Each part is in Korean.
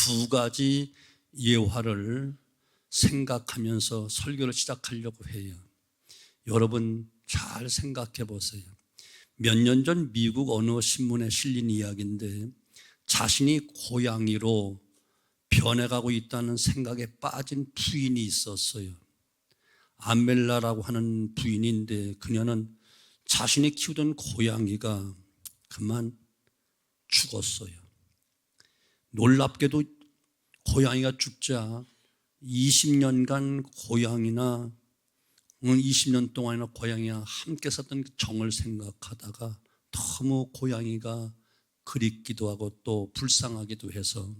두 가지 예화를 생각하면서 설교를 시작하려고 해요. 여러분 잘 생각해 보세요. 몇 년 전 미국 어느 신문에 실린 이야기인데 자신이 고양이로 변해가고 있다는 생각에 빠진 부인이 있었어요. 아멜라라고 하는 부인인데 그녀는 자신이 키우던 고양이가 그만 죽었어요. 놀랍게도 고양이가 죽자 20년간 20년 동안이나 고양이와 함께 살던 그 정을 생각하다가 너무 고양이가 그립기도 하고 또 불쌍하기도 해서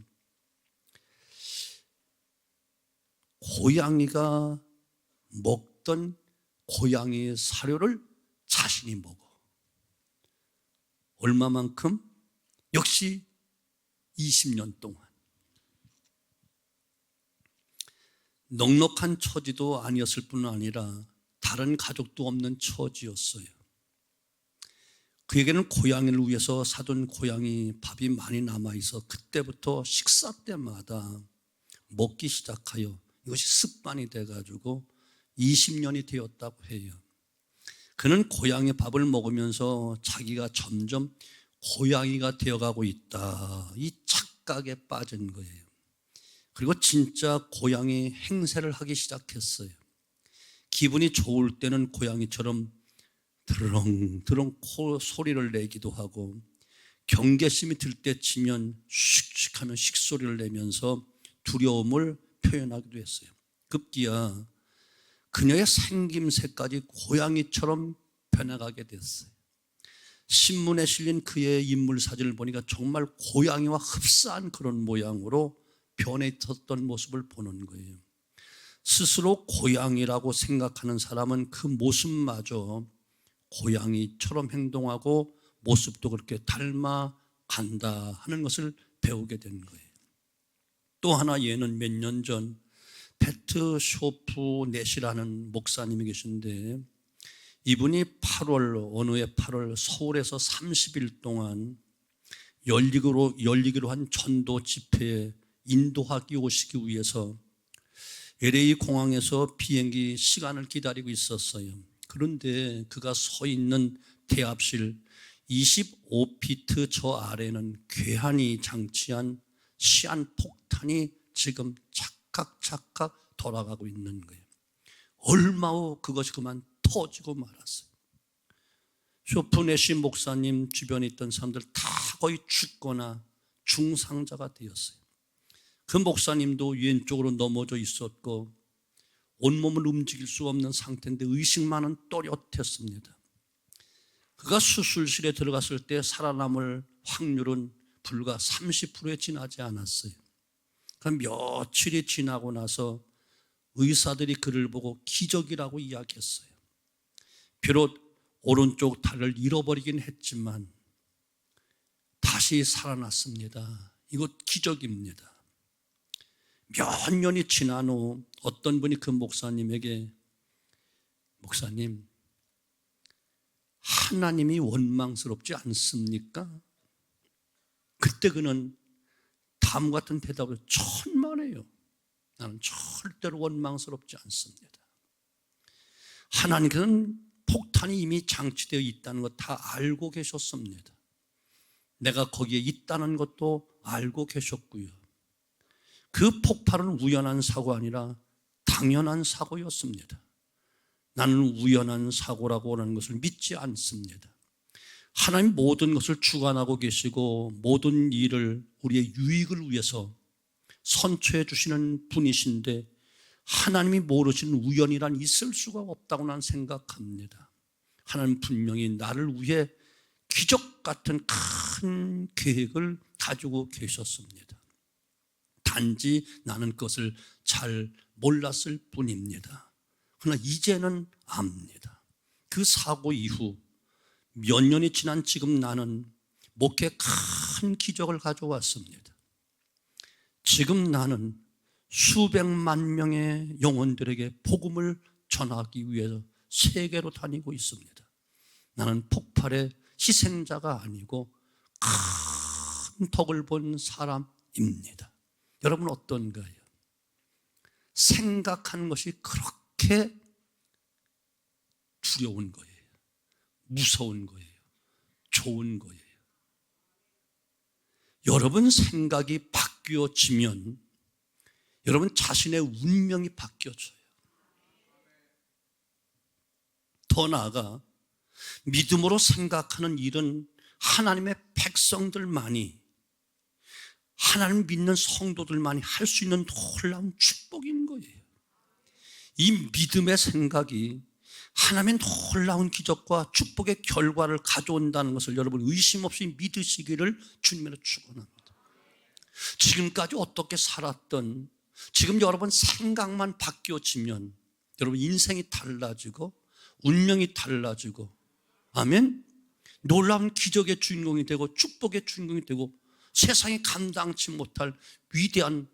고양이가 먹던 고양이의 사료를 자신이 먹어. 얼마만큼? 역시 20년 동안. 넉넉한 처지도 아니었을 뿐 아니라 다른 가족도 없는 처지였어요. 그에게는 고양이를 위해서 사둔 고양이 밥이 많이 남아있어 그때부터 식사 때마다 먹기 시작하여 이것이 습관이 돼가지고 20년이 되었다고 해요. 그는 고양이 밥을 먹으면서 자기가 점점 고양이가 되어가고 있다, 이 착각에 빠진 거예요. 그리고 진짜 고양이 행세를 하기 시작했어요. 기분이 좋을 때는 고양이처럼 드렁드렁 소리를 내기도 하고 경계심이 들 때 치면 슉슉 하면 씩소리를 내면서 두려움을 표현하기도 했어요. 급기야 그녀의 생김새까지 고양이처럼 변해가게 됐어요. 신문에 실린 그의 인물 사진을 보니까 정말 고양이와 흡사한 그런 모양으로 변해 있었던 모습을 보는 거예요. 스스로 고양이라고 생각하는 사람은 그 모습마저 고양이처럼 행동하고 모습도 그렇게 닮아간다 하는 것을 배우게 된 거예요. 또 하나 예는 몇 년 전 페트 쇼프 넷이라는 목사님이 계신데 이분이 어느 해 8월 서울에서 30일 동안 열리기로 한 전도 집회에 인도하기 오시기 위해서 LA 공항에서 비행기 시간을 기다리고 있었어요. 그런데 그가 서 있는 대합실 25피트 저 아래는 괴한이 장치한 시한폭탄이 지금 착각 돌아가고 있는 거예요. 얼마 후 그것이 그만 터지고 말았어요. 쇼프네시 목사님 주변에 있던 사람들 다 거의 죽거나 중상자가 되었어요. 그 목사님도 왼쪽으로 넘어져 있었고 온몸을 움직일 수 없는 상태인데 의식만은 또렷했습니다. 그가 수술실에 들어갔을 때 살아남을 확률은 불과 30%에 지나지 않았어요. 그 며칠이 지나고 나서 의사들이 그를 보고 기적이라고 이야기했어요. 비록 오른쪽 다리를 잃어버리긴 했지만 다시 살아났습니다. 이것 기적입니다. 몇 년이 지난 후 어떤 분이 그 목사님에게 목사님, 하나님이 원망스럽지 않습니까? 그때 그는 다음과 같은 대답을 천만에요. 나는 절대로 원망스럽지 않습니다. 하나님께서는 폭탄이 이미 장치되어 있다는 것 다 알고 계셨습니다. 내가 거기에 있다는 것도 알고 계셨고요. 그 폭발은 우연한 사고 아니라 당연한 사고였습니다. 나는 우연한 사고라고 하는 것을 믿지 않습니다. 하나님 모든 것을 주관하고 계시고 모든 일을 우리의 유익을 위해서 선처해 주시는 분이신데 하나님이 모르시는 우연이란 있을 수가 없다고 나는 생각합니다. 하나님 분명히 나를 위해 기적 같은 큰 계획을 가지고 계셨습니다. 단지 나는 그것을 잘 몰랐을 뿐입니다. 그러나 이제는 압니다. 그 사고 이후 몇 년이 지난 지금 나는 목회에 큰 기적을 가져왔습니다. 지금 나는 수백만 명의 영혼들에게 복음을 전하기 위해서 세계로 다니고 있습니다. 나는 폭발의 희생자가 아니고 큰 덕을 본 사람입니다. 여러분 어떤가요? 생각하는 것이 그렇게 두려운 거예요. 무서운 거예요. 좋은 거예요. 여러분 생각이 바뀌어지면 여러분 자신의 운명이 바뀌어져요. 더 나아가 믿음으로 생각하는 일은 하나님의 백성들만이, 하나님 믿는 성도들만이 할 수 있는 놀라운 축복인 거예요. 이 믿음의 생각이 하나님의 놀라운 기적과 축복의 결과를 가져온다는 것을 여러분 의심 없이 믿으시기를 주님으로 축원합니다. 지금까지 어떻게 살았던, 지금 여러분 생각만 바뀌어지면 여러분 인생이 달라지고 운명이 달라지고, 아멘, 놀라운 기적의 주인공이 되고 축복의 주인공이 되고 세상이 감당치 못할 위대한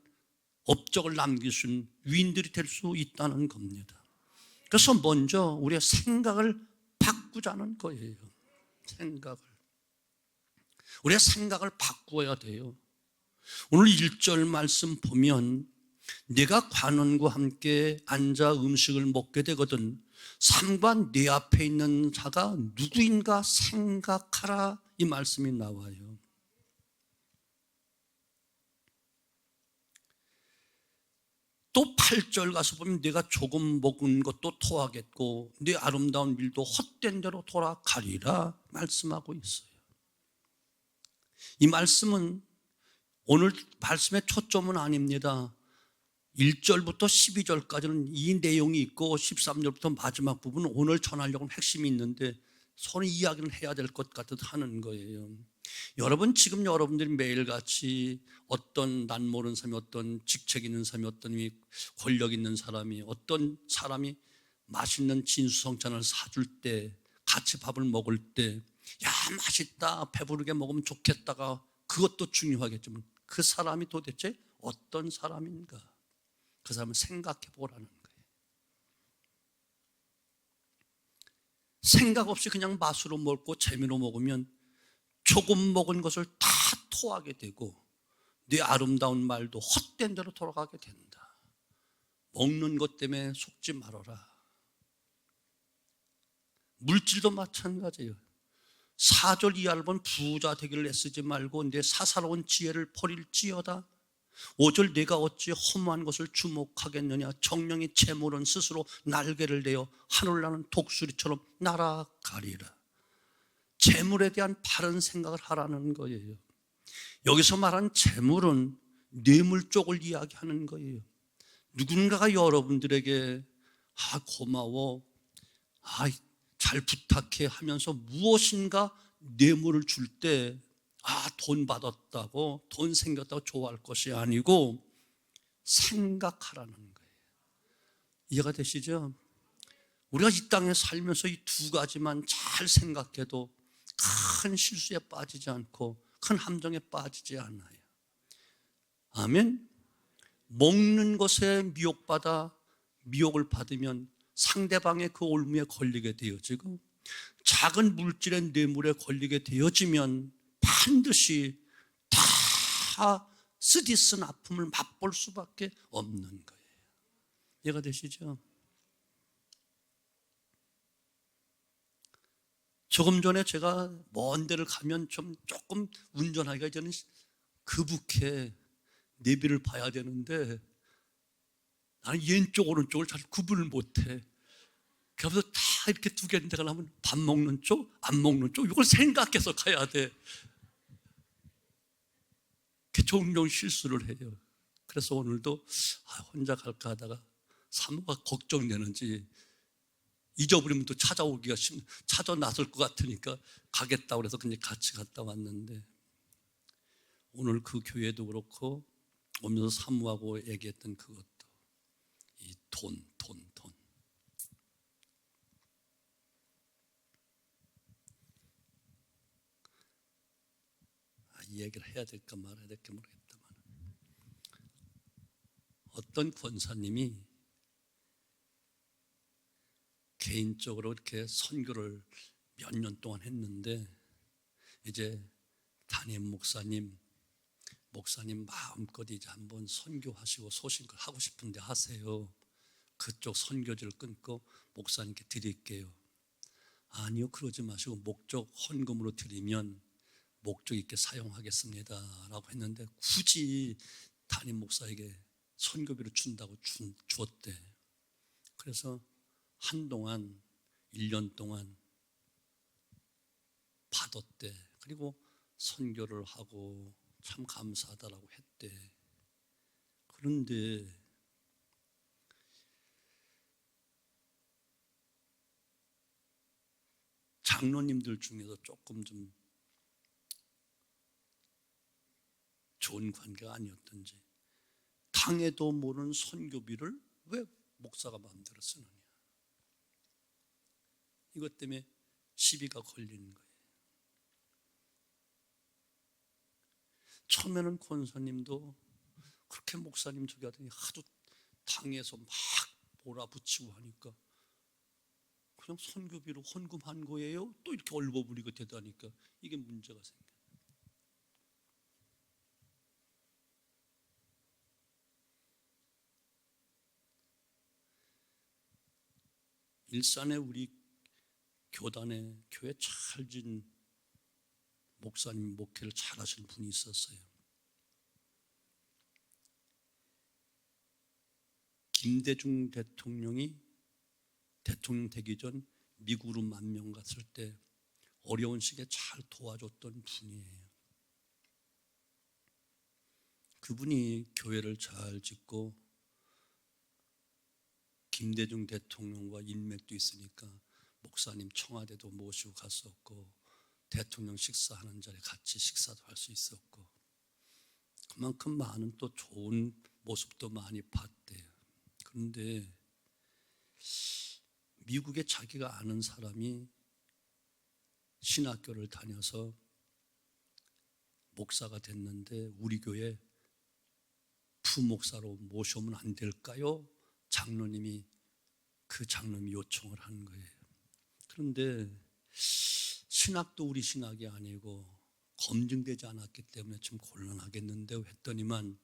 업적을 남길 수 있는 위인들이 될 수 있다는 겁니다. 그래서 먼저 우리의 생각을 바꾸자는 거예요. 우리의 생각을 바꾸어야 돼요. 오늘 1절 말씀 보면 내가 관원과 함께 앉아 음식을 먹게 되거든 삼관 내 앞에 있는 자가 누구인가 생각하라, 이 말씀이 나와요. 또 8절 가서 보면 내가 조금 먹은 것도 토하겠고 내 아름다운 밀도 헛된 대로 돌아가리라 말씀하고 있어요. 이 말씀은 오늘 말씀의 초점은 아닙니다. 1절부터 12절까지는 이 내용이 있고 13절부터 마지막 부분은 오늘 전하려고 하는 핵심이 있는데 서로 이야기를 해야 될 것 같아서 하는 거예요. 여러분 지금 여러분들이 매일같이 어떤 난 모르는 사람이, 어떤 직책 있는 사람이, 어떤 권력 있는 사람이, 어떤 사람이 맛있는 진수성찬을 사줄 때, 같이 밥을 먹을 때 야 맛있다, 배부르게 먹으면 좋겠다가 그것도 중요하겠지만 그 사람이 도대체 어떤 사람인가, 그 사람을 생각해 보라는 거예요. 생각 없이 그냥 맛으로 먹고 재미로 먹으면 조금 먹은 것을 다 토하게 되고 네 아름다운 말도 헛된 대로 돌아가게 된다. 먹는 것 때문에 속지 말아라. 물질도 마찬가지예요. 4절 이하를 본 부자 되기를 애쓰지 말고 내 사사로운 지혜를 버릴지어다. 5절 내가 어찌 허무한 것을 주목하겠느냐. 정령이 재물은 스스로 날개를 내어 하늘나는 독수리처럼 날아가리라. 재물에 대한 바른 생각을 하라는 거예요. 여기서 말하는 재물은 뇌물 쪽을 이야기하는 거예요. 누군가가 여러분들에게 고마워, 잘 부탁해 하면서 무엇인가 뇌물을 줄 때 돈 받았다고, 돈 생겼다고 좋아할 것이 아니고 생각하라는 거예요. 이해가 되시죠? 우리가 이 땅에 살면서 이 두 가지만 잘 생각해도 큰 실수에 빠지지 않고 큰 함정에 빠지지 않아요. 아멘. 먹는 것에 미혹을 받으면 상대방의 그 올무에 걸리게 되어지고, 작은 물질의 뇌물에 걸리게 되어지면 반드시 다 쓰디쓴 아픔을 맛볼 수밖에 없는 거예요. 이해가 되시죠? 조금 전에 제가 먼 데를 가면 조금 운전하기가 저는 그북해 내비를 봐야 되는데 나는 왼쪽 오른쪽을 잘 구분을 못해. 그래서 다 이렇게 두 개인데 가려면 밥 먹는 쪽, 안 먹는 쪽, 이걸 생각해서 가야 돼. 종종 실수를 해요. 그래서 오늘도 혼자 갈까 하다가 사모가 걱정되는지 잊어버리면 또 찾아 나설 것 같으니까 가겠다고 그래서 그냥 같이 갔다 왔는데, 오늘 그 교회도 그렇고 오면서 사모하고 얘기했던 그것도 이 돈. 이 얘기를 해야 될까 말아야 될까 모르겠다만, 어떤 권사님이 개인적으로 이렇게 선교를 몇 년 동안 했는데 이제 담임 목사님 목사님 마음껏 이제 한번 선교하시고 소신껏 하고 싶은데 하세요. 그쪽 선교지를 끊고 목사님께 드릴게요. 아니요, 그러지 마시고 목적 헌금으로 드리면 목적 있게 사용하겠습니다 라고 했는데 굳이 담임 목사에게 선교비를 준다고 주었대. 그래서 한동안 1년 동안 받았대. 그리고 선교를 하고 참 감사하다라고 했대. 그런데 장로님들 중에서 조금 좀 좋은 관계가 아니었던지 당해도 모르는 선교비를 왜 목사가 마음대로 쓰느냐, 이것 때문에 시비가 걸리는 거예요. 처음에는 권사님도 그렇게 목사님 저기 하더니 하도 당해서 막 몰아붙이고 하니까 그냥 선교비로 헌금한 거예요? 또 이렇게 얼버무리고 대다니까 이게 문제가 생겨요. 일산에 우리 교단에 교회 잘 진 목사님 목회를 잘 하시는 분이 있었어요. 김대중 대통령이 대통령 되기 전 미국으로 만명 갔을 때 어려운 시기에 잘 도와줬던 분이에요. 그분이 교회를 잘 짓고 김대중 대통령과 인맥도 있으니까 목사님 청와대도 모시고 갔었고 대통령 식사하는 자리에 같이 식사도 할 수 있었고 그만큼 많은 또 좋은 모습도 많이 봤대요. 그런데 미국에 자기가 아는 사람이 신학교를 다녀서 목사가 됐는데 우리 교회 부목사로 모셔오면 안 될까요? 장로님이 그 장로님이 요청을 한 거예요. 그런데 신학도 우리 신학이 아니고 검증되지 않았기 때문에 좀 곤란하겠는데 했더니만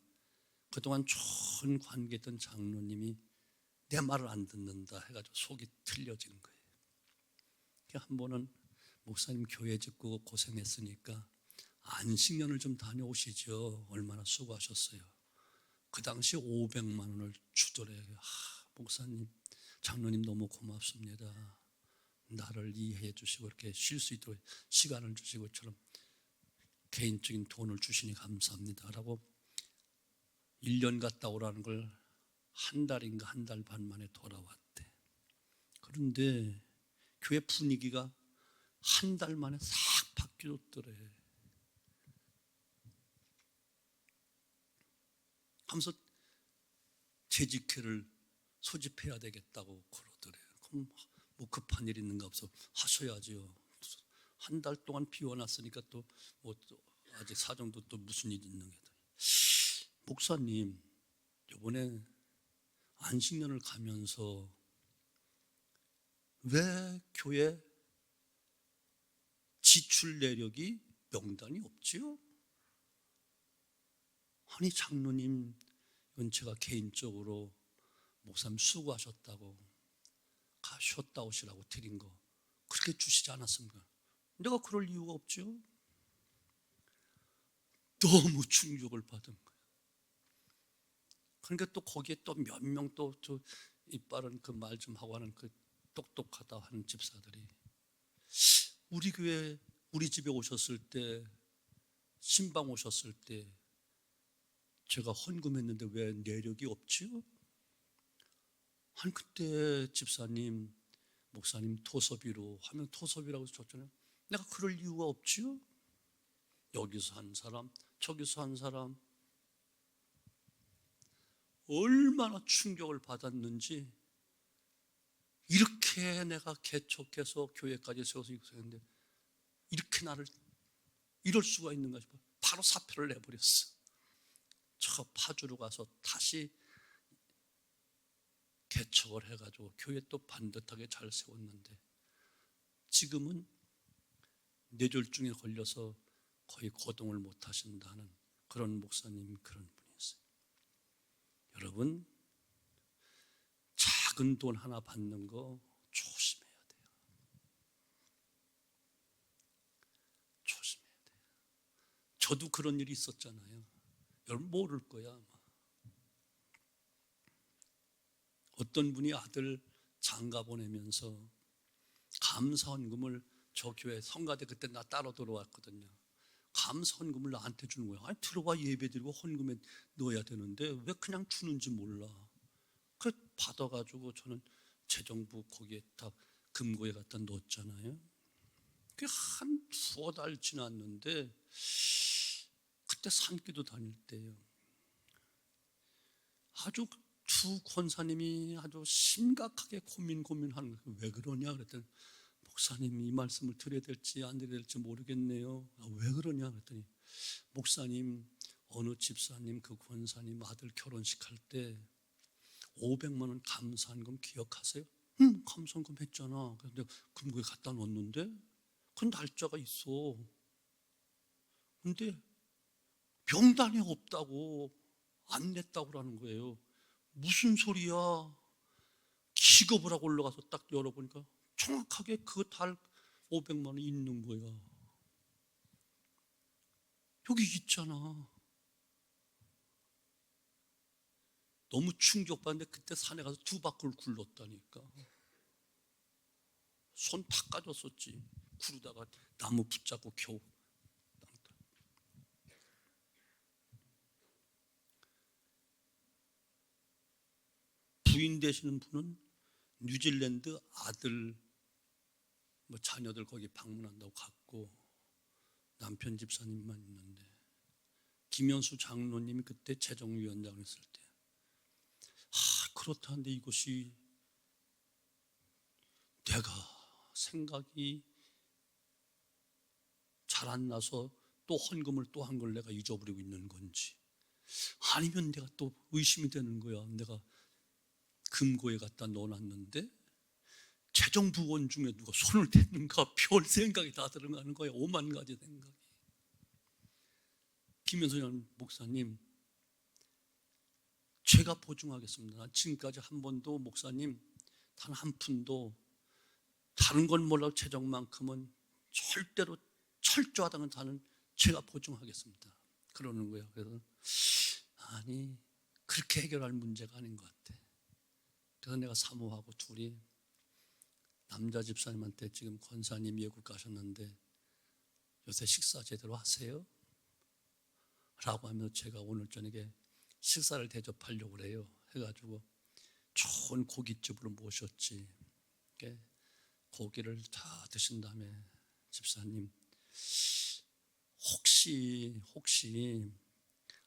그동안 좋은 관계했던 장로님이 내 말을 안 듣는다 해가지고 속이 틀려진 거예요. 한 번은 목사님 교회 짓고 고생했으니까 안식년을 좀 다녀오시죠. 얼마나 수고하셨어요. 그 당시 500만 원을 주더래요. 목사님, 장로님 너무 고맙습니다. 나를 이해해 주시고 이렇게 쉴 수 있도록 시간을 주시고 처럼 개인적인 돈을 주시니 감사합니다 라고 1년 갔다 오라는 걸 한 달인가 한 달 반 만에 돌아왔대. 그런데 교회 분위기가 한 달 만에 싹 바뀌었더래. 하면서 재직회를 소집해야 되겠다고 그러더래요. 그럼 뭐 급한 일 있는가 없어 하셔야지요. 한 달 동안 비워놨으니까 또 뭐 아직 사정도 또 무슨 일이 있는 게. 목사님, 이번에 안식년을 가면서 왜 교회 지출 내력이 명단이 없지요? 아니 장로님, 이건 제가 개인적으로 목사님 수고하셨다고 쉬었다 오시라고 드린 거 그렇게 주시지 않았습니까? 내가 그럴 이유가 없죠. 너무 충격을 받은 거예요. 그러니까 또 거기에 또 몇 명 또 이빨은 그 말 좀 하고 하는 그 똑똑하다 하는 집사들이 우리 교회 우리 집에 오셨을 때 신방 오셨을 때 제가 헌금했는데 왜 내력이 없지요? 아니 그때 집사님 목사님 토서비로 하면 토서비라고 줬잖아요. 내가 그럴 이유가 없지요? 여기서 한 사람 저기서 한 사람 얼마나 충격을 받았는지. 이렇게 내가 개척해서 교회까지 세워서 했는데 이렇게 나를 이럴 수가 있는가 싶어. 바로 사표를 내버렸어. 저 파주로 가서 다시 개척을 해가지고 교회 또 반듯하게 잘 세웠는데 지금은 뇌졸중에 걸려서 거의 거동을 못 하신다는 그런 목사님, 그런 분이었어요. 여러분, 작은 돈 하나 받는 거 조심해야 돼요. 조심해야 돼요. 저도 그런 일이 있었잖아요. 여러분 모를 거야 아마. 어떤 분이 아들 장가 보내면서 감사헌금을, 저 교회 성가대 그때 나 따로 들어왔거든요. 감사헌금을 나한테 주는 거야. 아니 들어와 예배드리고 헌금에 넣어야 되는데 왜 그냥 주는지 몰라. 그 받아가지고 저는 재정부 거기에 다 금고에 갖다 넣었잖아요. 그게 한 두어 달 지났는데 그때 산기도 다닐 때요. 아주 두 권사님이 아주 심각하게 고민하는 거예요. 왜 그러냐 그랬더니 목사님 이 말씀을 드려야 될지 안 드려야 될지 모르겠네요. 왜 그러냐 그랬더니 목사님 어느 집사님 그 권사님 아들 결혼식 할 때 500만 원 감사헌금 기억하세요? 응, 감사헌금 했잖아. 근데 금고에 갖다 놓았는데 그 날짜가 있어. 근데 명단이 없다고 안 냈다고 그러는 거예요. 무슨 소리야? 기겁을 하고 올라가서 딱 열어보니까 정확하게 그 달 500만 원이 있는 거야. 여기 있잖아. 너무 충격받는데 그때 산에 가서 두 바퀴를 굴렀다니까. 손 다 까졌었지. 구르다가 나무 붙잡고 겨우. 부인 되시는 분은 뉴질랜드 아들 자녀들 거기 방문한다고 갔고 남편 집사님만 있는데 김현수 장로님이 그때 재정위원장을 했을 때 그렇다는데 이것이 내가 생각이 잘 안 나서 또 헌금을 또 한 걸 내가 잊어버리고 있는 건지 아니면 내가 또 의심이 되는 거야. 내가 금고에 갖다 넣어놨는데 재정부원 중에 누가 손을 댔는가 별 생각이 다 들어가는 거야. 5만 가지 생각이. 김현수 목사님 제가 보증하겠습니다. 지금까지 한 번도 목사님 단 한 푼도 다른 건 몰라도 재정만큼은 절대로 철저하다는 단은 제가 보증하겠습니다. 그러는 거예요. 그래서 아니 그렇게 해결할 문제가 아닌 것 같아. 그래서 내가 사모하고 둘이 남자 집사님한테 지금 권사님 외국 가셨는데 요새 식사 제대로 하세요? 라고 하면서 제가 오늘 저녁에 식사를 대접하려고 그래요. 해가지고 좋은 고깃집으로 모셨지. 고기를 다 드신 다음에 집사님 혹시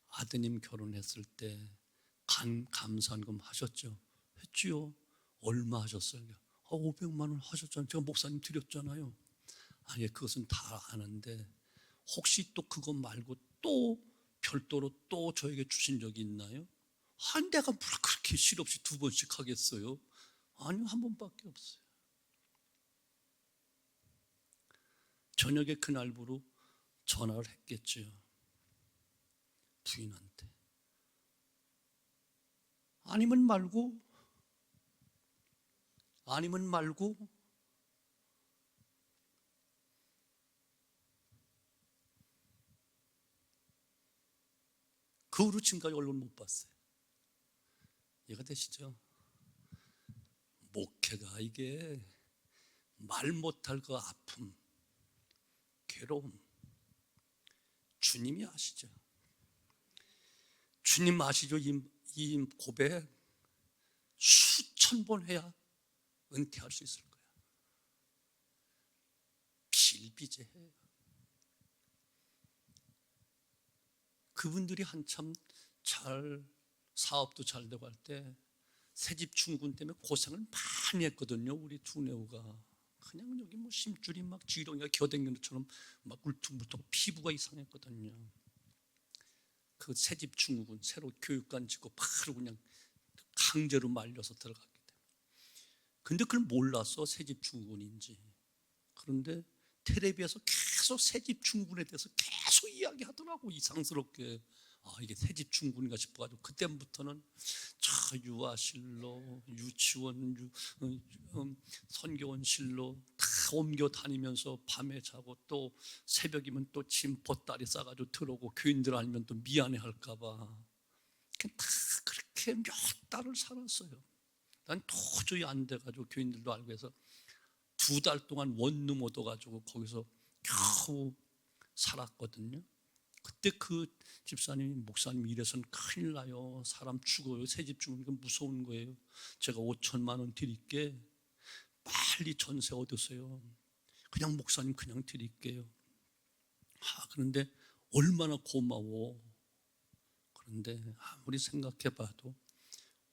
아드님 결혼했을 때 감사헌금 하셨죠? 했지요. 얼마 하셨어요? 500만 원 하셨잖아요. 제가 목사님 드렸잖아요. 아니 그것은 다 아는데 혹시 또 그것 말고 또 별도로 또 저에게 주신 적이 있나요? 아니 내가 뭘 그렇게 실없이 두 번씩 하겠어요? 아니요, 한 번밖에 없어요. 저녁에 그날부로 전화를 했겠죠. 부인한테. 아니면 말고 그 후로 지금까지 얼굴 못 봤어요. 이해가 되시죠? 목회가 이게 말 못할 그 아픔, 괴로움 주님이 아시죠? 주님 아시죠? 이 고백 수천 번 해야 은퇴할 수 있을 거야. 비일비재해요. 그분들이 한참 사업도 잘 되고 할 때 새집 증후군 때문에 고생을 많이 했거든요. 우리 두뇌우가 그냥 여기 뭐 심줄이 막 지렁이가 겨댕기는 것처럼 막 울퉁불퉁 피부가 이상했거든요. 그 새집 증후군 새로 교육관 짓고 바로 그냥 강제로 말려서 들어갔기 때문에. 근데 그걸 몰랐어, 새집 증후군인지. 그런데 텔레비에서 계속 새집 증후군에 대해서 계속 이야기하더라고, 이상스럽게. 이게 새집 중군인가 싶어가지고 그때부터는 저 유아실로, 유치원, 선교원실로 다 옮겨 다니면서 밤에 자고 또 새벽이면 또 짐 보따리 싸가지고 들어오고 교인들 아니면 또 미안해할까봐 다 그렇게 몇 달을 살았어요. 난 도저히 안 돼가지고 교인들도 알고 해서 2달 동안 원룸 얻어가지고 거기서 겨우 살았거든요. 그때 그 집사님이 목사님 이래서는 큰일 나요. 사람 죽어요. 새집 죽으니까 무서운 거예요. 제가 5천만 원 드릴게. 빨리 전세 얻으세요. 그냥 목사님 그냥 드릴게요. 그런데 얼마나 고마워. 그런데 아무리 생각해봐도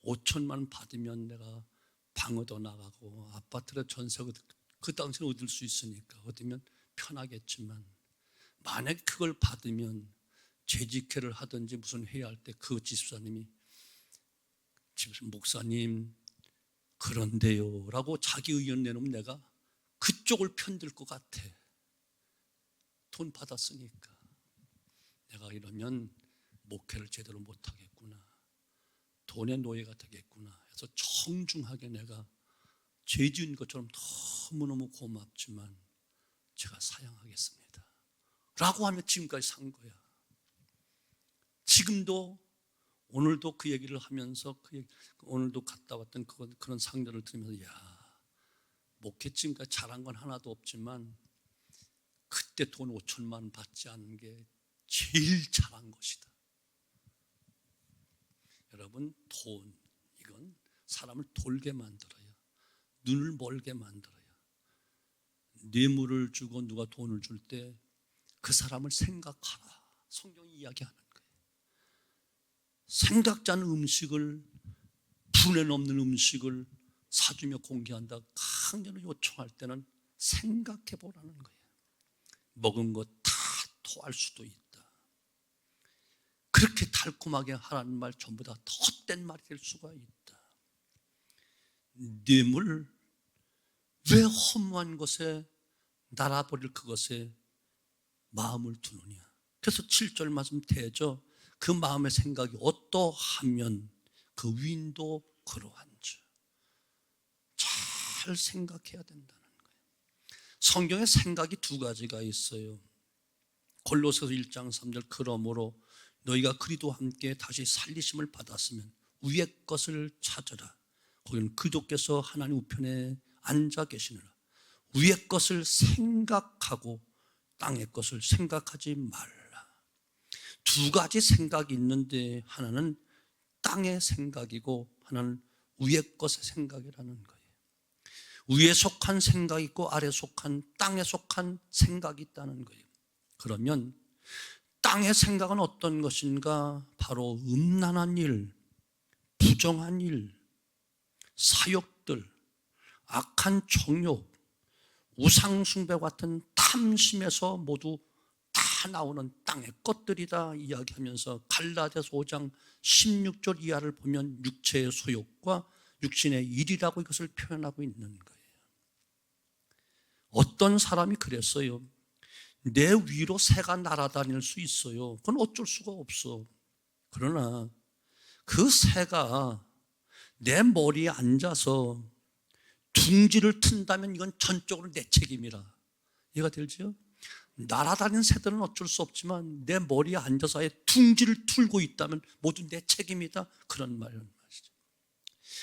5천만 원 받으면 내가 방 얻어 나가고 아파트를 전세 그 당시에 얻을 수 있으니까 얻으면 편하겠지만 만약 그걸 받으면 재직회를 하든지 무슨 해야 할 때 그 집사님이 목사님 그런데요 라고 자기 의견 내놓으면 내가 그쪽을 편들 것 같아. 돈 받았으니까 내가 이러면 목회를 제대로 못하겠구나, 돈의 노예가 되겠구나 해서 정중하게 내가 죄 지은 것처럼 너무너무 고맙지만 제가 사양하겠습니다 라고 하며 지금까지 산 거야. 지금도 오늘도 그 얘기를 하면서 오늘도 갔다 왔던 그런 상대를 들으면서 목회 지금까지 잘한 건 하나도 없지만 그때 돈 5천만 원 받지 않은 게 제일 잘한 것이다. 여러분, 돈 이건 사람을 돌게 만들어요. 눈을 멀게 만들어요. 뇌물을 주고 누가 돈을 줄 때 그 사람을 생각하라. 성경이 이야기하는 거예요. 생각지 않은 음식을, 분에 넘는 음식을 사주며 공개한다 강제로 요청할 때는 생각해 보라는 거예요. 먹은 것 다 토할 수도 있다. 그렇게 달콤하게 하라는 말 전부 다 헛된 말이 될 수가 있다. 뇌물, 왜 허무한 것에 날아버릴 그것에 마음을 두느냐. 그래서 7절 말씀 되죠. 그 마음의 생각이 어떠하면 그 위인도 그러한지. 잘 생각해야 된다는 거예요. 성경에 생각이 2가지가 있어요. 골로새서 1장 3절 그러므로 너희가 그리스도와 함께 다시 살리심을 받았으면 위의 것을 찾으라. 거기는 그도께서 하나님 우편에 앉아 계시느라 위의 것을 생각하고 땅의 것을 생각하지 말라. 2가지 생각이 있는데 하나는 땅의 생각이고 하나는 위의 것의 생각이라는 거예요. 위에 속한 생각이 있고 아래 속한 땅에 속한 생각이 있다는 거예요. 그러면 땅의 생각은 어떤 것인가? 바로 음란한 일, 부정한 일, 사욕들, 악한 정욕, 우상숭배 같은 탐심에서 모두 다 나오는 땅의 것들이다 이야기하면서 갈라디아서 5장 16절 이하를 보면 육체의 소욕과 육신의 일이라고 이것을 표현하고 있는 거예요. 어떤 사람이 그랬어요. 내 위로 새가 날아다닐 수 있어요. 그건 어쩔 수가 없어. 그러나 그 새가 내 머리에 앉아서 둥지를 튼다면 이건 전적으로 내 책임이라. 이해가 되죠? 날아다니는 새들은 어쩔 수 없지만 내 머리에 앉아서 아예 둥지를 틀고 있다면 모두 내 책임이다. 그런 말이죠.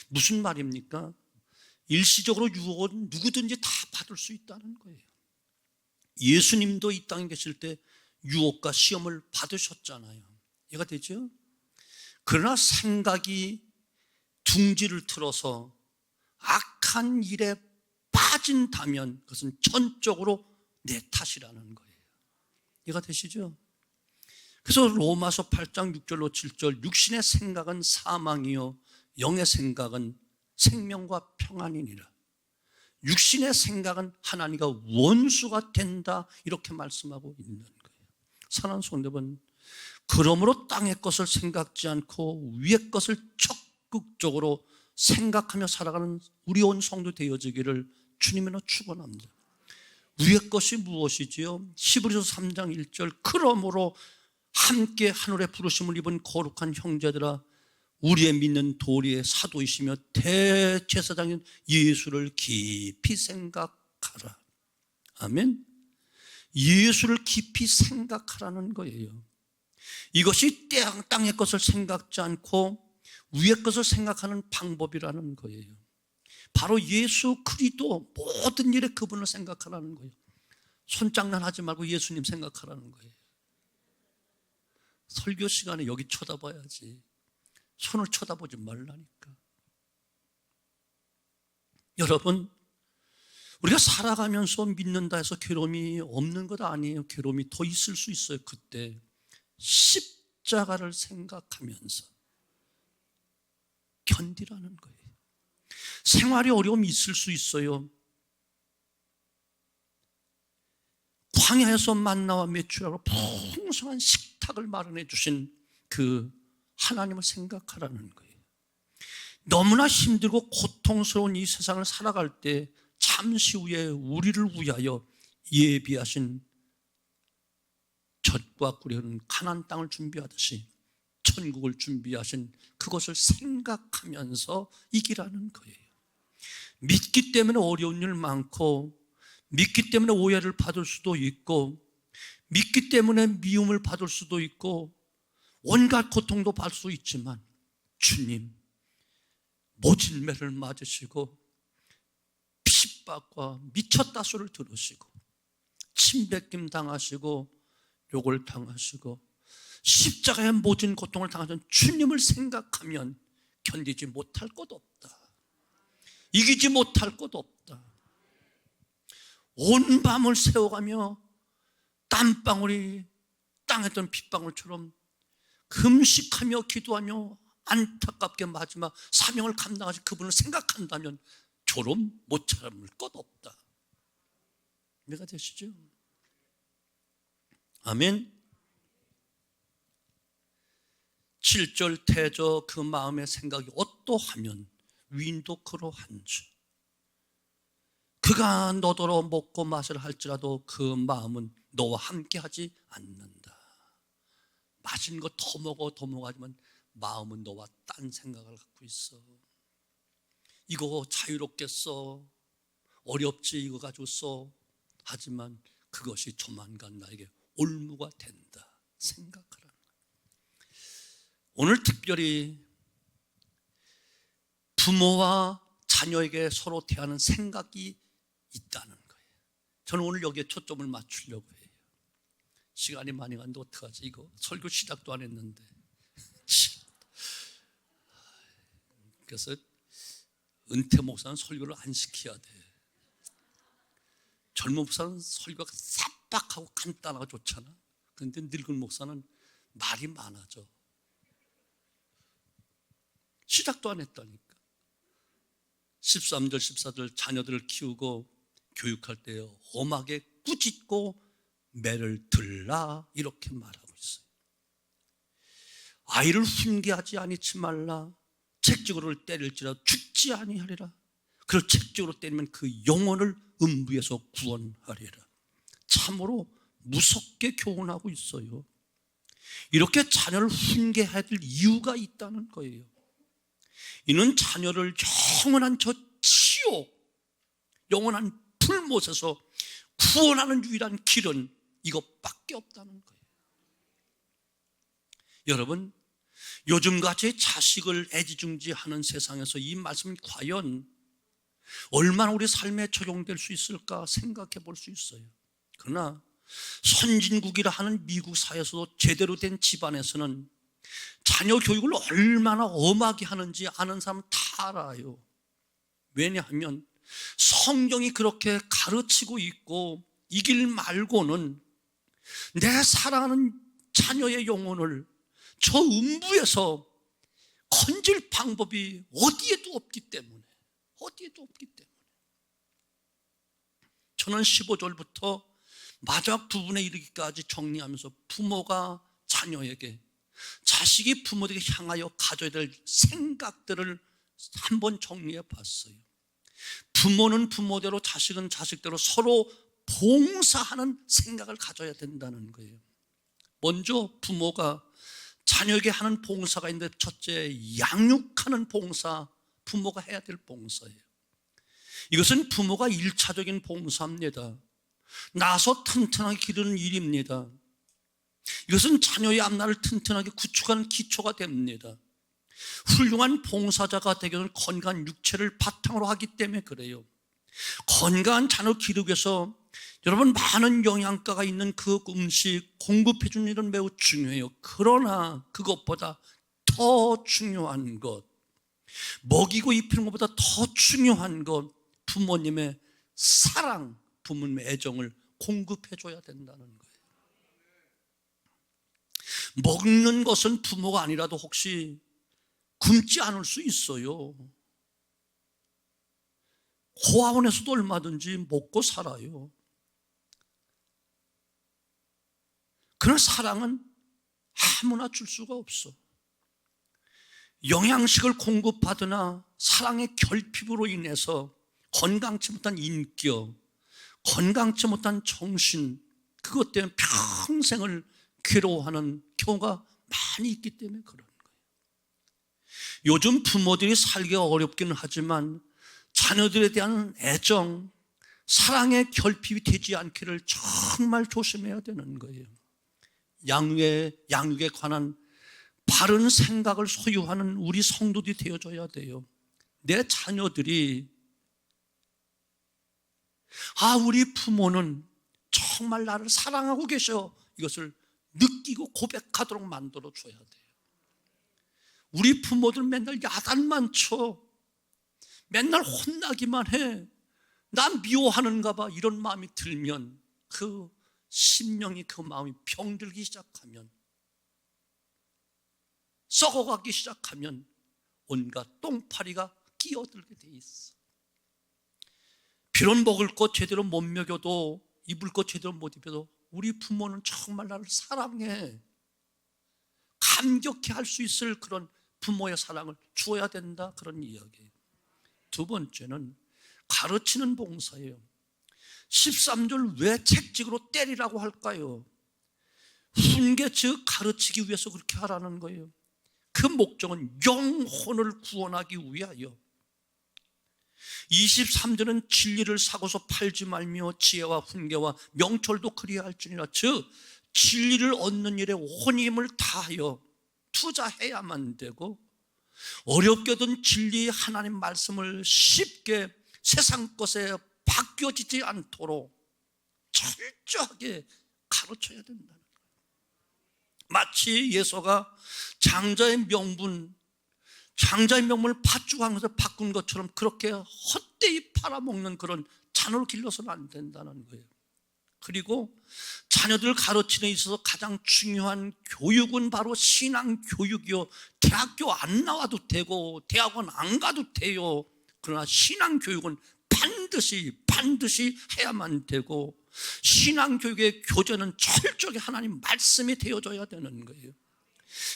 무슨 말입니까? 일시적으로 유혹은 누구든지 다 받을 수 있다는 거예요. 예수님도 이 땅에 계실 때 유혹과 시험을 받으셨잖아요. 이해가 되죠? 그러나 생각이 둥지를 틀어서 악한 일에 빠진다면 그것은 전적으로 내 탓이라는 거예요. 이해가 되시죠? 그래서 로마서 8장 6절로 7절 육신의 생각은 사망이요 영의 생각은 생명과 평안이니라. 육신의 생각은 하나님과 원수가 된다 이렇게 말씀하고 있는 거예요. 사랑하는 성도 여러분, 그러므로 땅의 것을 생각지 않고 위의 것을 적극적으로 생각하며 살아가는 우리 온 성도 되어지기를 주님으로 축원합니다. 위의 것이 무엇이지요? 히브리서 3장 1절 그러므로 함께 하늘의 부르심을 입은 거룩한 형제들아, 우리의 믿는 도리의 사도이시며 대제사장인 예수를 깊이 생각하라. 아멘. 예수를 깊이 생각하라는 거예요. 이것이 땅의 것을 생각지 않고 위의 것을 생각하는 방법이라는 거예요. 바로 예수 그리스도, 모든 일에 그분을 생각하라는 거예요. 손장난하지 말고 예수님 생각하라는 거예요. 설교 시간에 여기 쳐다봐야지, 손을 쳐다보지 말라니까. 여러분, 우리가 살아가면서 믿는다 해서 괴로움이 없는 것 아니에요. 괴로움이 더 있을 수 있어요. 그때 십자가를 생각하면서 견디라는 거예요. 생활이 어려움이 있을 수 있어요. 광야에서 만나와 메추라로 풍성한 식탁을 마련해 주신 그 하나님을 생각하라는 거예요. 너무나 힘들고 고통스러운 이 세상을 살아갈 때 잠시 후에 우리를 위하여 예비하신 젖과 꿀이 흐르는 가나안 땅을 준비하듯이 천국을 준비하신 그것을 생각하면서 이기라는 거예요. 믿기 때문에 어려운 일 많고, 믿기 때문에 오해를 받을 수도 있고, 믿기 때문에 미움을 받을 수도 있고, 온갖 고통도 받을 수 있지만 주님 모진매를 맞으시고 핍박과 미쳤다 소리를 들으시고 침뱉김 당하시고 욕을 당하시고 십자가의 모진 고통을 당하신 주님을 생각하면 견디지 못할 것 없다. 이기지 못할 것 없다. 온 밤을 새워가며 땀방울이 땅에 던 빗방울처럼 금식하며 기도하며 안타깝게 마지막 사명을 감당하신 그분을 생각한다면 졸음 못 참을 것 없다. 이해가 되시죠? 아멘. 7절 태저 그 마음의 생각이 어떠하면 위인도 그러한지, 그가 너더러 먹고 마시라 할지라도 그 마음은 너와 함께하지 않는다. 마신 거 더 먹어 더 먹어하지만 마음은 너와 딴 생각을 갖고 있어. 이거 자유롭겠어, 어렵지 이거 가지고 써. 하지만 그것이 조만간 나에게 올무가 된다 생각하라는 거예요. 오늘 특별히 부모와 자녀에게 서로 대하는 생각이 있다는 거예요. 저는 오늘 여기에 초점을 맞추려고 해요. 시간이 많이 갔는데 어떡하지? 이거 설교 시작도 안 했는데. 그래서 은퇴 목사는 설교를 안 시켜야 돼. 젊은 목사는 설교가 싹박하고 간단하고 좋잖아. 그런데 늙은 목사는 말이 많아져. 시작도 안 했다니까. 13절 14절 자녀들을 키우고 교육할 때 엄하게 꾸짖고 매를 들라 이렇게 말하고 있어요. 아이를 훈계하지 아니치 말라. 책찍으로 때릴지라도 죽지 아니하리라. 그리고 책찍으로 때리면 그 영혼을 음부에서 구원하리라. 참으로 무섭게 교훈하고 있어요. 이렇게 자녀를 훈계해야 될 이유가 있다는 거예요. 이는 자녀를 영원한 저 지옥, 영원한 불못에서 구원하는 유일한 길은 이것밖에 없다는 거예요. 여러분, 요즘같이 자식을 애지중지하는 세상에서 이 말씀이 과연 얼마나 우리 삶에 적용될 수 있을까 생각해 볼 수 있어요. 그러나 선진국이라 하는 미국 사회에서도 제대로 된 집안에서는 자녀 교육을 얼마나 엄하게 하는지 아는 사람은 다 알아요. 왜냐하면 성경이 그렇게 가르치고 있고 이 길 말고는 내 사랑하는 자녀의 영혼을 저 음부에서 건질 방법이 어디에도 없기 때문에, 저는 15절부터 마지막 부분에 이르기까지 정리하면서 부모가 자녀에게, 자식이 부모에게 향하여 가져야 될 생각들을 한번 정리해 봤어요. 부모는 부모대로, 자식은 자식대로 서로 봉사하는 생각을 가져야 된다는 거예요. 먼저 부모가 자녀에게 하는 봉사가 있는데, 첫째, 양육하는 봉사, 부모가 해야 될 봉사예요. 이것은 부모가 1차적인 봉사입니다. 낳아서 튼튼하게 기르는 일입니다. 이것은 자녀의 앞날을 튼튼하게 구축하는 기초가 됩니다. 훌륭한 봉사자가 되기 위해서는 건강한 육체를 바탕으로 하기 때문에 그래요. 건강한 자녀를 기르기 위해서 여러분, 많은 영양가가 있는 그 음식 공급해 주는 일은 매우 중요해요. 그러나 그것보다 더 중요한 것, 먹이고 입히는 것보다 더 중요한 것, 부모님의 사랑, 부모님의 애정을 공급해 줘야 된다는 거예요. 먹는 것은 부모가 아니라도 혹시 굶지 않을 수 있어요. 고아원에서도 얼마든지 먹고 살아요. 그러나 사랑은 아무나 줄 수가 없어. 영양식을 공급받으나 사랑의 결핍으로 인해서 건강치 못한 인격, 건강치 못한 정신, 그것 때문에 평생을 괴로워하는 경우가 많이 있기 때문에 그런 거예요. 요즘 부모들이 살기가 어렵기는 하지만 자녀들에 대한 애정, 사랑의 결핍이 되지 않기를 정말 조심해야 되는 거예요. 양육에 관한 바른 생각을 소유하는 우리 성도들이 되어줘야 돼요. 내 자녀들이 우리 부모는 정말 나를 사랑하고 계셔, 이것을 느끼고 고백하도록 만들어줘야 돼요. 우리 부모들 맨날 야단만 쳐, 맨날 혼나기만 해, 난 미워하는가 봐, 이런 마음이 들면, 그 심령이, 그 마음이 병들기 시작하면, 썩어가기 시작하면 온갖 똥파리가 끼어들게 돼 있어. 비록 먹을 것 제대로 못 먹여도, 입을 것 제대로 못 입혀도 우리 부모는 정말 나를 사랑해, 감격해 할 수 있을 그런 부모의 사랑을 주어야 된다, 그런 이야기예요. 두 번째는 가르치는 봉사예요. 13절 왜 책찍으로 때리라고 할까요? 훈계, 즉 가르치기 위해서 그렇게 하라는 거예요. 그 목적은 영혼을 구원하기 위하여. 23절은 진리를 사고서 팔지 말며 지혜와 훈계와 명철도 그리할지니라. 즉 진리를 얻는 일에 온 힘을 다하여 투자해야만 되고, 어렵게든 진리의 하나님 말씀을 쉽게 세상 것에 바뀌어지지 않도록 철저하게 가르쳐야 된다는 거예요. 마치 예서가 장자의 명분을 팥죽 한 것을 바꾼 것처럼 그렇게 헛되이 팔아먹는 그런 자녀를 길러서는 안 된다는 거예요. 그리고 자녀들을 가르치는 데 있어서 가장 중요한 교육은 바로 신앙교육이요. 대학교 안 나와도 되고 대학원 안 가도 돼요. 그러나 신앙교육은 반드시 해야만 되고, 신앙교육의 교재는 철저하게 하나님 말씀이 되어져야 되는 거예요.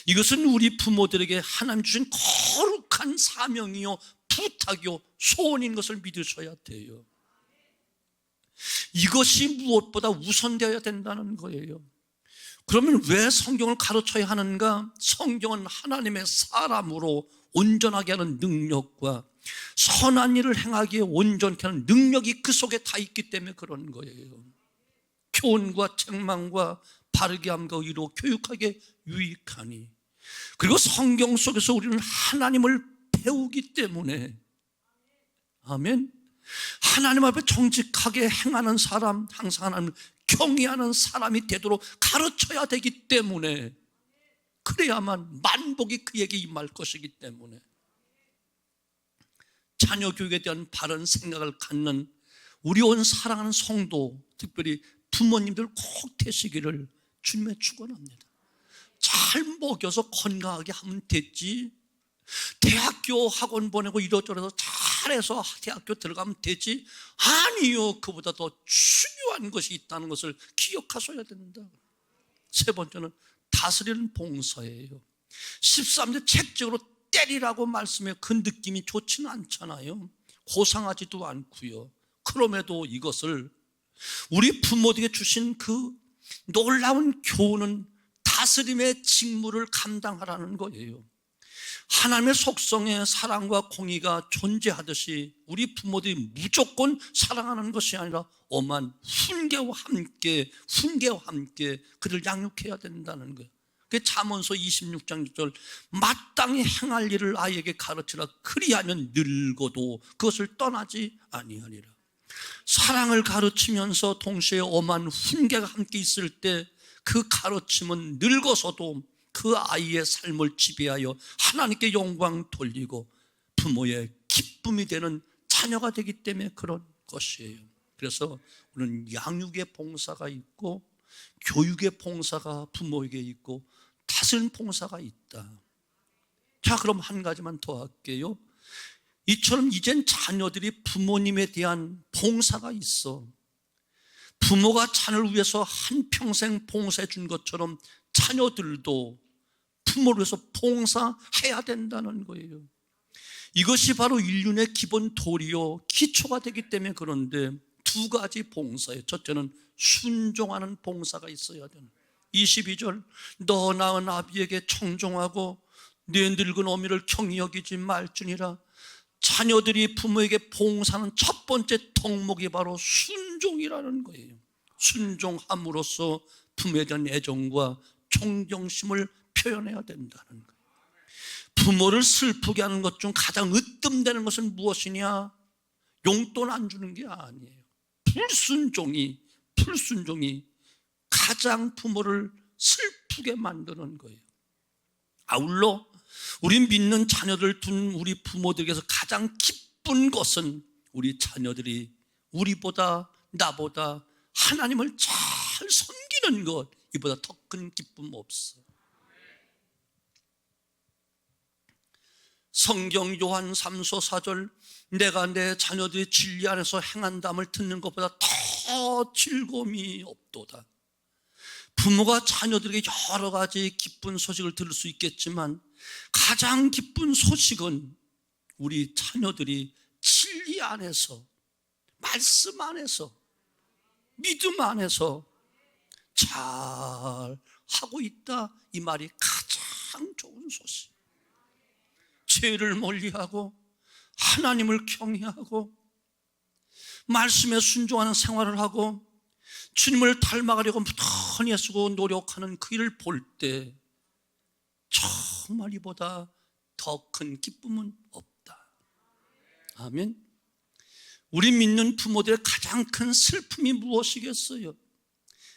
이것은 우리 부모들에게 하나님 주신 거룩한 사명이요, 부탁이요, 소원인 것을 믿으셔야 돼요. 이것이 무엇보다 우선되어야 된다는 거예요. 그러면 왜 성경을 가르쳐야 하는가? 성경은 하나님의 사람으로 온전하게 하는 능력과 선한 일을 행하기에 온전케 하는 능력이 그 속에 다 있기 때문에 그런 거예요. 교훈과 책망과 바르게 함과 의로 교육하게 유익하니, 그리고 성경 속에서 우리는 하나님을 배우기 때문에, 아멘, 하나님 앞에 정직하게 행하는 사람, 항상 하나님을 경외하는 사람이 되도록 가르쳐야 되기 때문에, 그래야만 만복이 그에게 임할 것이기 때문에 자녀 교육에 대한 바른 생각을 갖는 우리 온 사랑하는 성도, 특별히 부모님들 꼭 되시기를 주님의 축원합니다. 잘 먹여서 건강하게 하면 됐지, 대학교 학원 보내고 이러저러서 잘해서 대학교 들어가면 되지, 아니요, 그보다 더 중요한 것이 있다는 것을 기억하셔야 된다. 세 번째는 다스리는 봉사예요. 13절 책적으로 때리라고 말씀해, 그 느낌이 좋지는 않잖아요. 고상하지도 않고요. 그럼에도 이것을 우리 부모들에게 주신 그 놀라운 교훈은 다스림의 직무를 감당하라는 거예요. 하나님의 속성에 사랑과 공의가 존재하듯이 우리 부모들이 무조건 사랑하는 것이 아니라 엄한 훈계와 함께 그를 양육해야 된다는 거예요. 그 잠언서 26장 6절, 마땅히 행할 일을 아이에게 가르치라. 그리하면 늙어도 그것을 떠나지 아니하리라. 사랑을 가르치면서 동시에 엄한 훈계가 함께 있을 때 그 가르침은 늙어서도 그 아이의 삶을 지배하여 하나님께 영광 돌리고 부모의 기쁨이 되는 자녀가 되기 때문에 그런 것이에요. 그래서 우리는 양육의 봉사가 있고 교육의 봉사가 부모에게 있고 다스린 봉사가 있다. 자, 그럼 한 가지만 더 할게요. 이처럼 이젠 자녀들이 부모님에 대한 봉사가 있어. 부모가 자녀를 위해서 한평생 봉사해 준 것처럼 자녀들도 부모를 위해서 봉사해야 된다는 거예요. 이것이 바로 인륜의 기본 도리요 기초가 되기 때문에 그런데 두 가지 봉사예요. 첫째는 순종하는 봉사가 있어야 되는 22절, 너 낳은 아비에게 청종하고 내 늙은 어미를 경히 여기지 말지니라. 자녀들이 부모에게 봉사하는 첫 번째 덕목이 바로 순종이라는 거예요. 순종함으로써 부모에 대한 애정과 존경심을 표현해야 된다는 거예요. 부모를 슬프게 하는 것 중 가장 으뜸되는 것은 무엇이냐? 용돈 안 주는 게 아니에요. 불순종이 가장 부모를 슬프게 만드는 거예요. 아울러 우리 믿는 자녀들 둔 우리 부모들에게서 가장 기쁜 것은 우리 자녀들이 우리보다 나보다 하나님을 잘 섬기는 것, 이보다 더 큰 기쁨 없어. 성경 요한 3서 4절, 내가 내 자녀들이 진리 안에서 행한담을 듣는 것보다 더 즐거움이 없도다. 부모가 자녀들에게 여러 가지 기쁜 소식을 들을 수 있겠지만 가장 기쁜 소식은 우리 자녀들이 진리 안에서, 말씀 안에서, 믿음 안에서 잘 하고 있다, 이 말이 가장 좋은 소식. 죄를 멀리하고 하나님을 경외하고 말씀에 순종하는 생활을 하고 주님을 닮아가려고 무던히 애쓰고 노력하는 그 일을 볼 때 정말 이보다 더 큰 기쁨은 없다. 아멘. 우리 믿는 부모들의 가장 큰 슬픔이 무엇이겠어요?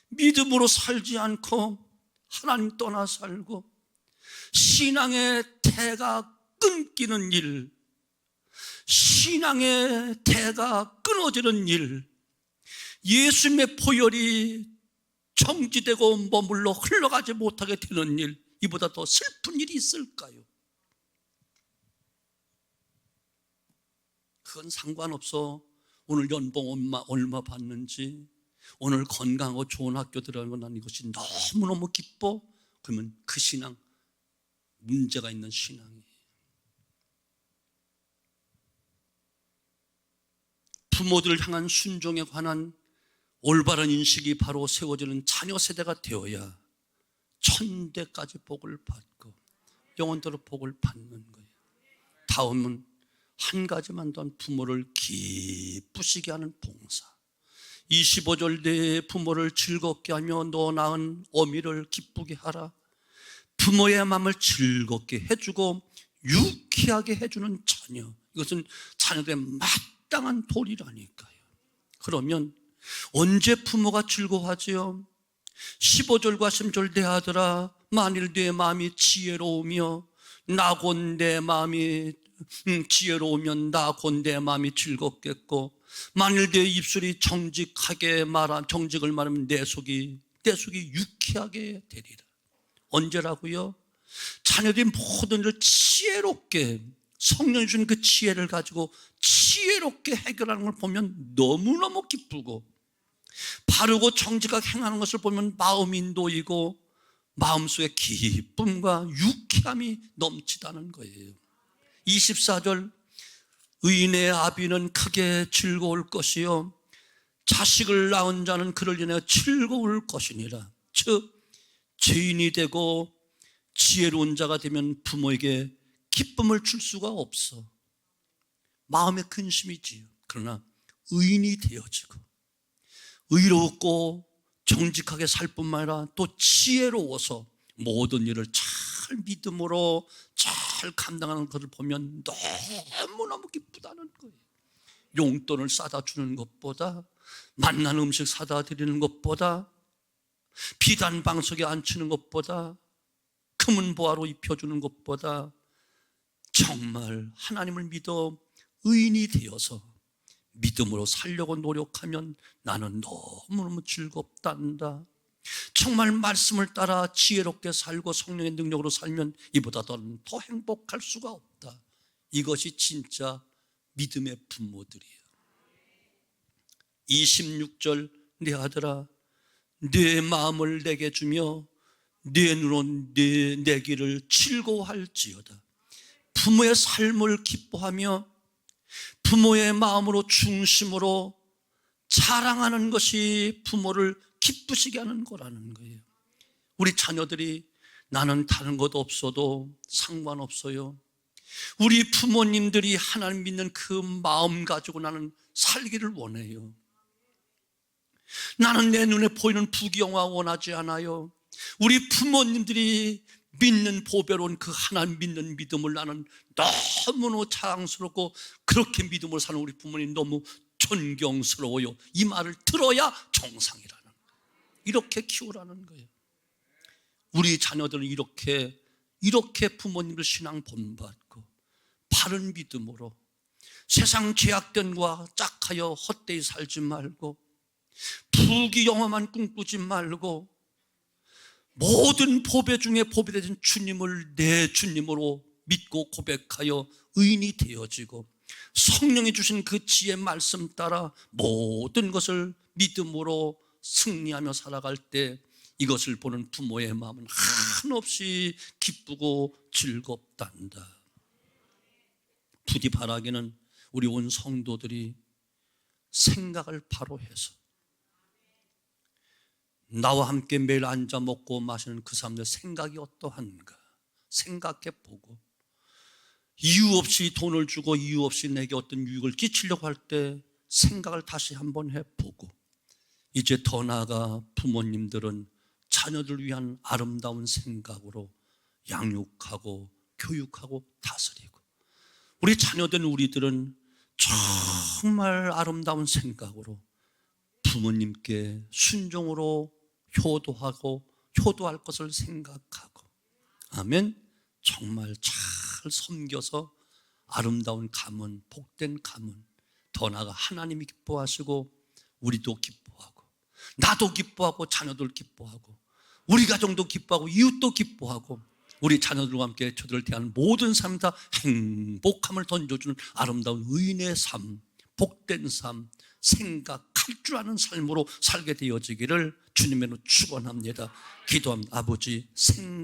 믿음으로 살지 않고 하나님 떠나 살고 신앙의 대가 끊기는 일, 신앙의 대가 끊어지는 일, 예수님의 보혈이 정지되고 머물러 흘러가지 못하게 되는 일, 이보다 더 슬픈 일이 있을까요? 그건 상관없어. 오늘 연봉 얼마 받는지, 오늘 건강하고 좋은 학교 들어가는 건 이것이 너무너무 기뻐? 그러면 그 신앙 문제가 있는 신앙이에요. 부모들을 향한 순종에 관한 올바른 인식이 바로 세워지는 자녀 세대가 되어야 천대까지 복을 받고 영원토록 복을 받는 거예요. 다음은 한 가지만 더, 부모를 기쁘시게 하는 봉사. 25절, 내 부모를 즐겁게 하며 너 낳은 어미를 기쁘게 하라. 부모의 마음을 즐겁게 해주고 유쾌하게 해주는 자녀, 이것은 자녀들의 마땅한 도리라니까요. 그러면 언제 부모가 즐거워하지요? 15절과 16절, 내 아들아, 만일 내 마음이 지혜로우며 나곧 내 마음이 지혜로우면 나곧 내 마음이 즐겁겠고, 만일 내 입술이 정직을 말하면 내 속이 유쾌하게 되리라. 언제라고요? 자녀들이 모든 일을 지혜롭게, 성령이 주는 그 지혜를 가지고 지혜롭게 해결하는 걸 보면 너무너무 기쁘고, 바르고 정직하게 행하는 것을 보면 마음이 놓이고 마음속에 기쁨과 유쾌함이 넘치다는 거예요. 24절, 의인의 아비는 크게 즐거울 것이요 자식을 낳은 자는 그를 인하여 즐거울 것이니라. 즉 죄인이 되고 지혜로운 자가 되면 부모에게 기쁨을 줄 수가 없어. 마음의 근심이지요. 그러나 의인이 되어지고 의롭고 정직하게 살 뿐만 아니라 또 지혜로워서 모든 일을 잘 믿음으로 잘 감당하는 것을 보면 너무너무 기쁘다는 거예요. 용돈을 싸다 주는 것보다, 맛난 음식 사다 드리는 것보다, 비단 방석에 앉히는 것보다, 금은 보화로 입혀주는 것보다 정말 하나님을 믿어 의인이 되어서 믿음으로 살려고 노력하면 나는 너무너무 즐겁단다. 정말 말씀을 따라 지혜롭게 살고 성령의 능력으로 살면 이보다 더 행복할 수가 없다. 이것이 진짜 믿음의 분모들이에요. 26절, 내 아들아 내 마음을 내게 주며 내 눈으로 내 길을 즐거워할지어다. 부모의 삶을 기뻐하며 부모의 마음으로 중심으로 자랑하는 것이 부모를 기쁘시게 하는 거라는 거예요. 우리 자녀들이 나는 다른 것 없어도 상관없어요. 우리 부모님들이 하나님 믿는 그 마음 가지고 나는 살기를 원해요. 나는 내 눈에 보이는 부귀영화 원하지 않아요. 우리 부모님들이 믿는 보배로운 그 하나님 믿는 믿음을 나는 너무너무 자랑스럽고, 그렇게 믿음을 사는 우리 부모님 너무 존경스러워요. 이 말을 들어야 정상이라는 거예요. 이렇게 키우라는 거예요. 우리 자녀들은 이렇게 부모님들 신앙 본받고 바른 믿음으로 세상 죄악된과 짝하여 헛되이 살지 말고 부귀영화만 꿈꾸지 말고 모든 보배 중에 보배 되신 주님을 내 주님으로 믿고 고백하여 의인이 되어지고 성령이 주신 그 지혜 말씀 따라 모든 것을 믿음으로 승리하며 살아갈 때 이것을 보는 부모의 마음은 한없이 기쁘고 즐겁단다. 부디 바라기는 우리 온 성도들이 생각을 바로 해서 나와 함께 매일 앉아 먹고 마시는 그 사람들의 생각이 어떠한가 생각해 보고, 이유 없이 돈을 주고 이유 없이 내게 어떤 유익을 끼치려고 할 때 생각을 다시 한번 해보고, 이제 더 나아가 부모님들은 자녀들 위한 아름다운 생각으로 양육하고 교육하고 다스리고, 우리 자녀된 우리들은 정말 아름다운 생각으로 부모님께 순종으로 효도할 것을 생각하고, 아멘. 정말 잘 섬겨서 아름다운 가문, 복된 가문, 더 나아가 하나님이 기뻐하시고 우리도 기뻐하고 나도 기뻐하고 자녀들 기뻐하고 우리 가정도 기뻐하고 이웃도 기뻐하고 우리 자녀들과 함께 저들을 대하는 모든 삶 다 행복함을 던져주는 아름다운 의인의 삶, 복된 삶, 생각할 줄 아는 삶으로 살게 되어지기를 주님으로 축원합니다. 기도합니다. 아버지,